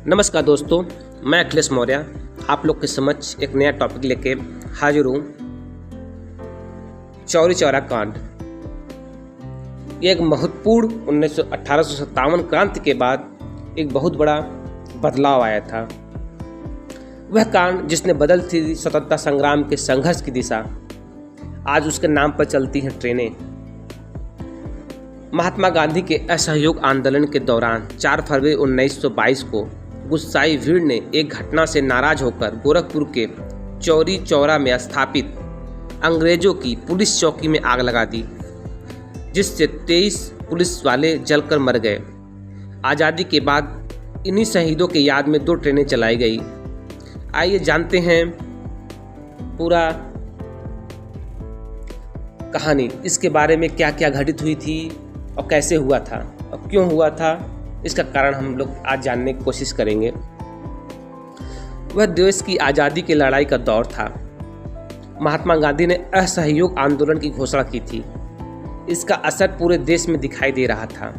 नमस्कार दोस्तों, मैं अखिलेश मौर्य आप लोग के समक्ष एक नया टॉपिक लेके हाजिर हूँ। चौरी चौरा कांड। ये एक महत्वपूर्ण 1857 क्रांति के बाद एक बहुत बड़ा बदलाव आया था। वह कांड जिसने बदल थी स्वतंत्रता संग्राम के संघर्ष की दिशा, आज उसके नाम पर चलती हैं ट्रेनें। महात्मा गांधी के असहयोग आंदोलन के दौरान 4 फरवरी 1922 को गुस्साई भीड़ ने एक घटना से नाराज होकर गोरखपुर के चौरी चौरा में स्थापित अंग्रेजों की पुलिस चौकी में आग लगा दी, जिससे 23 पुलिस वाले जलकर मर गए। आज़ादी के बाद इन्हीं शहीदों के याद में 2 ट्रेनें चलाई गई। आइए जानते हैं पूरा कहानी, इसके बारे में क्या क्या घटित हुई थी और कैसे हुआ था और क्यों हुआ था। इसका कारण हम लोग आज जानने की कोशिश करेंगे। वह देश की आज़ादी की लड़ाई का दौर था। महात्मा गांधी ने असहयोग आंदोलन की घोषणा की थी। इसका असर पूरे देश में दिखाई दे रहा था।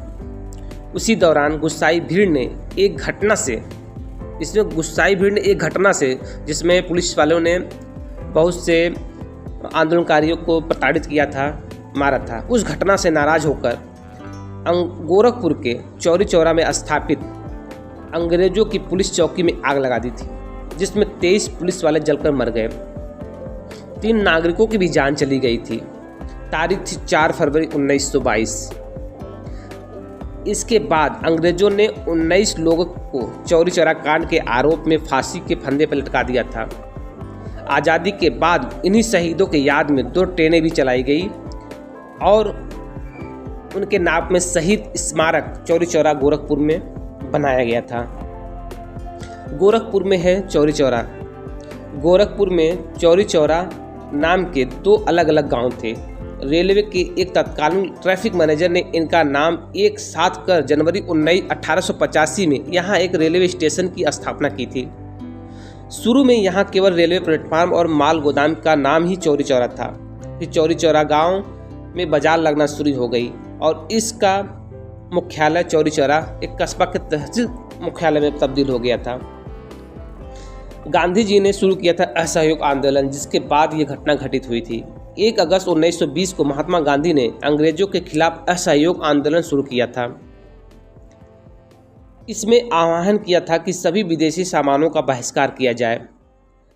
उसी दौरान गुस्साई भीड़ ने एक घटना से जिसमें पुलिस वालों ने बहुत से आंदोलनकारियों को प्रताड़ित किया था, मारा था। उस घटना से नाराज होकर गोरखपुर के चौरी चौरा में स्थापित अंग्रेजों की पुलिस चौकी में आग लगा दी थी, जिसमें 23 पुलिस वाले जलकर मर गए। 3 नागरिकों की भी जान चली गई थी। तारीख थी 4 फरवरी 1922। इसके बाद अंग्रेजों ने 19 लोगों को चौरी चौरा कांड के आरोप में फांसी के फंदे पर लटका दिया था। आज़ादी के बाद इन्हीं शहीदों के याद में 2 ट्रेनें भी चलाई गई और उनके नाम में शहीद स्मारक चौरी चौरा गोरखपुर में बनाया गया था। गोरखपुर में है चौरी चौरा। गोरखपुर में चौरी चौरा नाम के 2 अलग अलग गांव थे। रेलवे के एक तत्कालीन ट्रैफिक मैनेजर ने इनका नाम एक साथ कर जनवरी 1885 में यहाँ एक रेलवे स्टेशन की स्थापना की थी। शुरू में यहाँ केवल रेलवे प्लेटफार्म और माल गोदाम का नाम ही चौरी चौरा था। फिर चौरी चौरा गाँव में बाजार लगना शुरू हो गई और इसका मुख्यालय चौरी चौरा एक कस्बा के तहसील मुख्यालय में तब्दील हो गया था। गांधी जी ने शुरू किया था असहयोग आंदोलन, जिसके बाद ये घटना घटित हुई थी। 1 अगस्त 1920 को महात्मा गांधी ने अंग्रेजों के खिलाफ असहयोग आंदोलन शुरू किया था। इसमें आह्वान किया था कि सभी विदेशी सामानों का बहिष्कार किया जाए,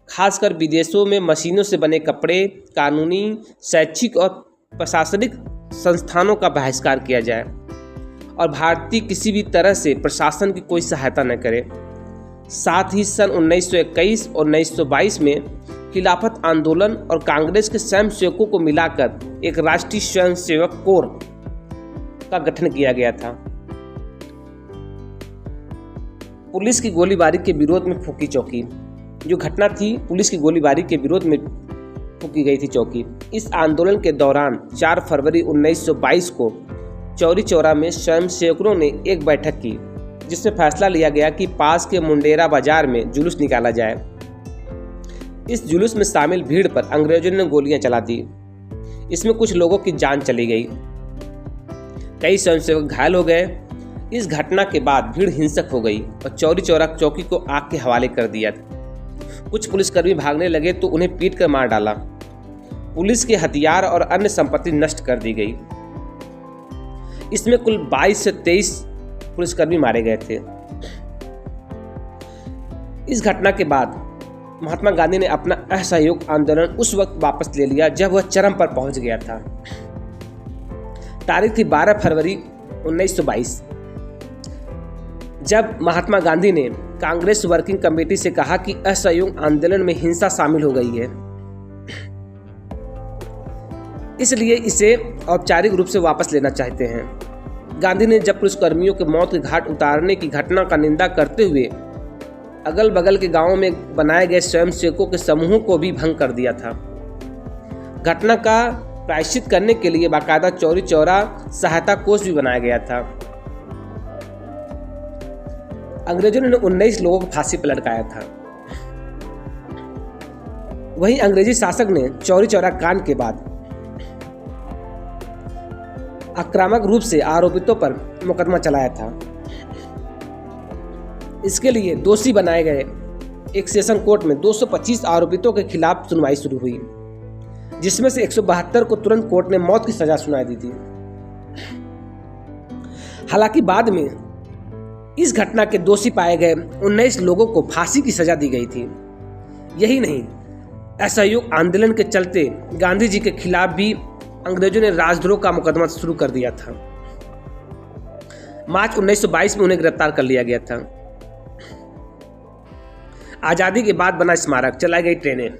खासकर विदेशों में मशीनों से बने कपड़े, कानूनी, शैक्षिक और प्रशासनिक संस्थानों का बहिष्कार किया जाए और भारतीय किसी भी तरह से प्रशासन की कोई सहायता न करे। साथ ही सन 1921 और 1922 में खिलाफत आंदोलन और कांग्रेस के स्वयंसेवकों को मिलाकर एक राष्ट्रीय स्वयंसेवक कोर का गठन किया गया था। पुलिस की गोलीबारी के विरोध में फूकी चौकी। जो घटना थी, पुलिस की गोलीबारी के विरोध में फूकी गई थी चौकी। इस आंदोलन के दौरान 4 फरवरी 1922 को चौरी चौरा में स्वयंसेवकों ने एक बैठक की, जिसमें फैसला लिया गया कि पास के मुंडेरा बाजार में जुलूस निकाला जाए। इस जुलूस में शामिल भीड़ पर अंग्रेजों ने गोलियां चला दी। इसमें कुछ लोगों की जान चली गई, कई स्वयंसेवक घायल हो गए। इस घटना के बाद भीड़ हिंसक हो गई और चौरी चौरा चौकी को आग के हवाले कर दिया। कुछ पुलिसकर्मी भागने लगे तो उन्हें पीट कर मार डाला। पुलिस के हथियार और अन्य संपत्ति नष्ट कर दी गई। इसमें कुल 22 से 23 पुलिसकर्मी मारे गए थे। इस घटना के बाद महात्मा गांधी ने अपना असहयोग आंदोलन उस वक्त वापस ले लिया जब वह चरम पर पहुंच गया था। तारीख थी 12 फरवरी 1922, जब महात्मा गांधी ने कांग्रेस वर्किंग कमेटी से कहा कि असहयोग आंदोलन में हिंसा शामिल हो गई है, इसलिए इसे औपचारिक रूप से वापस लेना चाहते हैं। गांधी ने जब पुलिसकर्मियों के मौत के घाट उतारने की घटना का निंदा करते हुए अगल बगल के गांवों में बनाए गए स्वयंसेवकों के समूह को भी भंग कर दिया था। घटना का प्रायश्चित करने के लिए बाकायदा चौरी चौरा सहायता कोष भी बनाया गया था। अंग्रेजों ने 19 लोगों को फांसी पर लटकाया था। वहीं अंग्रेजी शासक ने चौरी चौरा कांड के बाद आक्रामक रूप से आरोपितों पर मुकदमा चलाया था। इसके लिए दोषी बनाए गए एक सेशन कोर्ट में 225 आरोपितों के खिलाफ सुनवाई शुरू हुई, जिसमें से 172 को तुरंत कोर्ट ने मौत की सजा सुनाई दी थी। हालांकि बाद में इस घटना के दोषी पाए गए 19 लोगों को फांसी की सजा दी गई थी। यही नहीं, असहयोग आंदोलन के चलते गांधी जी के खिलाफ भी अंग्रेजों ने राजद्रोह का मुकदमा शुरू कर दिया था। मार्च 1922 में उन्हें गिरफ्तार कर लिया गया था। आजादी के बाद बना स्मारक, चलाई गई ट्रेनें।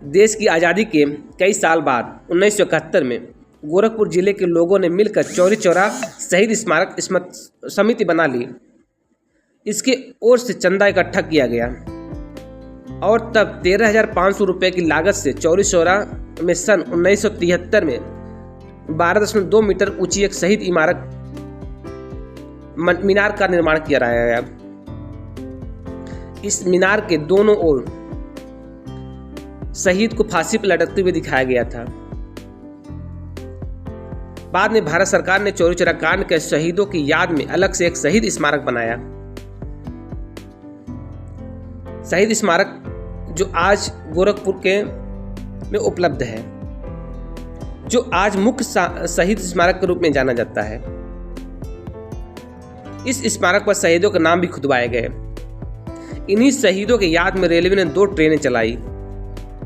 देश की आजादी के कई साल बाद 1971 में गोरखपुर जिले के लोगों ने मिलकर चौरी चौरा शहीद स्मारक समिति बना ली। इसके ओर से चंदा इकट्ठा किया गया और तब 13,500 रुपये की लागत से चौरी चौरा में सन 1973 में 12.2 मीटर ऊंची एक शहीद इमारत मीनार का निर्माण किया गया। इस मीनार के दोनों ओर शहीद को फांसी पर लटकते हुए दिखाया गया था। बाद में भारत सरकार ने चौरी चौरा कांड के शहीदों की याद में अलग से एक शहीद स्मारक बनाया। शहीद स्मारक जो आज गोरखपुर के में उपलब्ध है, जो आज मुख्य शहीद स्मारक के रूप में जाना जाता है। इस स्मारक पर शहीदों के नाम भी खुदवाए गए। इन्हीं शहीदों के याद में रेलवे ने 2 ट्रेनें चलाई।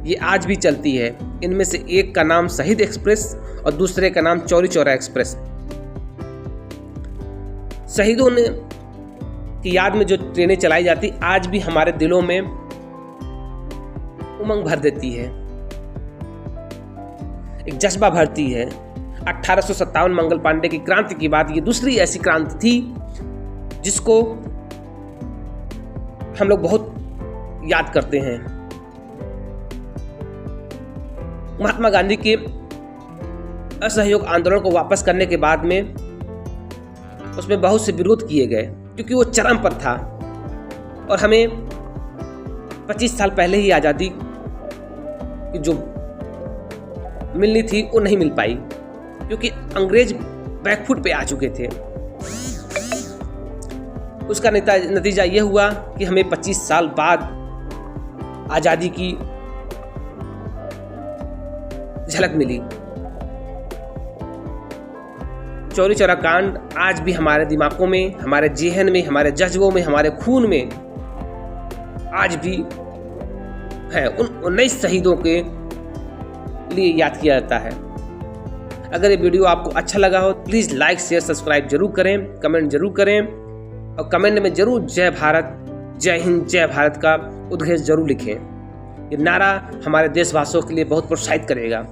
ये आज भी चलती है। इनमें से एक का नाम शहीद एक्सप्रेस और दूसरे का नाम चौरी चौरा एक्सप्रेस। शहीदों ने की याद में जो ट्रेनें चलाई जाती आज भी हमारे दिलों में उमंग भर देती है, एक जज्बा भरती है। 1857 मंगल पांडे की क्रांति के बाद ये दूसरी ऐसी क्रांति थी जिसको हम लोग बहुत याद करते हैं। महात्मा गांधी के असहयोग आंदोलन को वापस करने के बाद में उसमें बहुत से विरोध किए गए, क्योंकि वो चरम पर था और हमें 25 साल पहले ही आज़ादी की जो मिलनी थी वो नहीं मिल पाई, क्योंकि अंग्रेज बैकफुट पे आ चुके थे। उसका नतीजा ये हुआ कि हमें 25 साल बाद आज़ादी की झलक मिली। चौरी चौरा कांड आज भी हमारे दिमागों में, हमारे जेहन में, हमारे जज्बों में, हमारे खून में आज भी है। उन 19 शहीदों के लिए याद किया जाता है। अगर ये वीडियो आपको अच्छा लगा हो प्लीज़ लाइक शेयर सब्सक्राइब जरूर करें, कमेंट जरूर करें और कमेंट में जरूर जय भारत, जय हिंद, जय भारत का उद्घोष जरूर लिखें। ये नारा हमारे देशवासियों के लिए बहुत प्रोत्साहित करेगा।